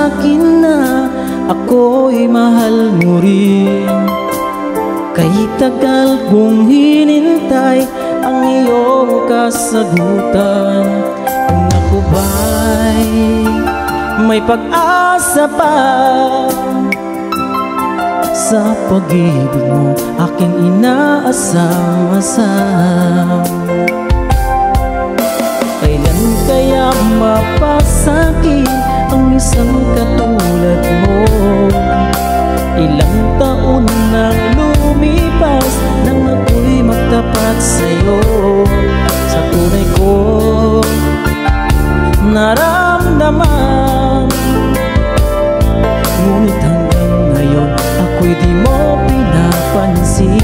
sa'kin na ako'y mahal mo rin. Kay tagal kong hinintay ang iyong kasagutan. Kung ako ba'y may pag-asa pa sa pag-ibig mo, aking inaasam-asam. Kailan kaya mapasakit ang isang katulad mo? Ilang taon nang lumipas nang ako'y magtapat sa'yo. Sa tunay ko naramdaman, ngunit hanggang ngayon ako'y di mo pinapansin.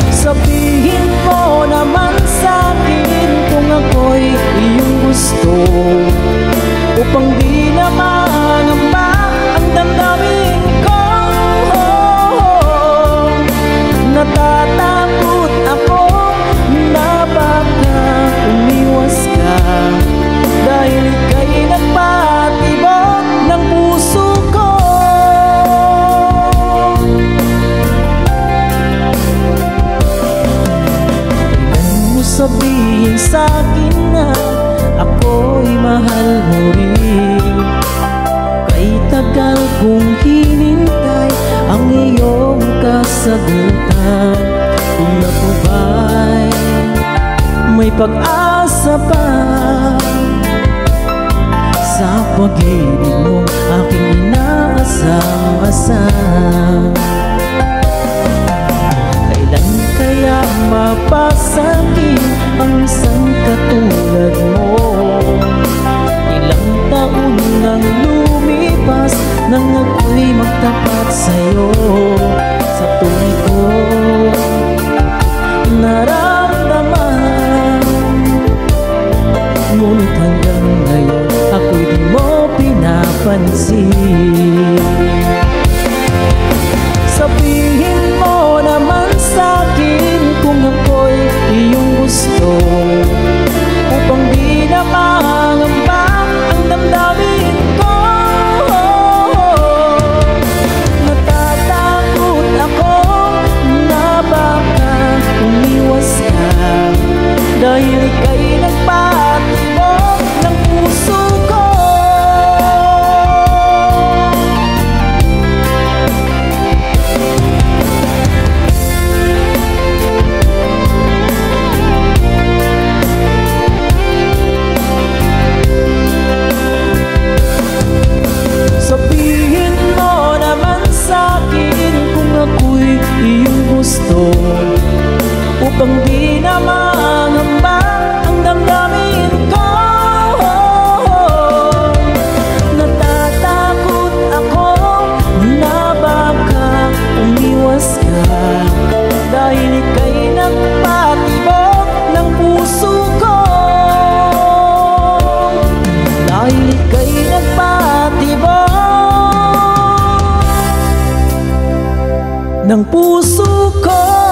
Sabihin mo naman sa'kin kung ako'y iyong gusto, upang di na mangamba ang damdamin ko. Natatakot ako na baka umiwas ka, dahil ika'y nagpatibok ng puso ko. Kailan mo sabihin sa'kin na ako'y mahal mo rin? Kay tagal kong hinintay ang iyong kasagutan. Kung ako ba'y may pag-asa pa sa pag-ibig mo, aking inaasam-asam. Kailan kaya mapasakit ang isang katulad mo? Ilang taon nang lumipas nang ako'y magtapat sa'yo. Sa tunay ko naramdaman, ngunit hanggang ngayon ako'y di mo pinapansin. Sabihin mo naman sa'kin kung ako'y iyong gusto, upang di na mangamba ang damdamin ko. Natatakot ako na baka umiwas ka, dahil ika'y nagpatibok ng puso ko. Sabihin mo naman sa'kin kung ako'y iyong gusto, upang di na mangamba ang damdamin ko. Natatakot ako na baka umiwas ka, dahil ika'y nagpatibok ng puso ko. Dahil ika'y nagpatibok ng puso ko.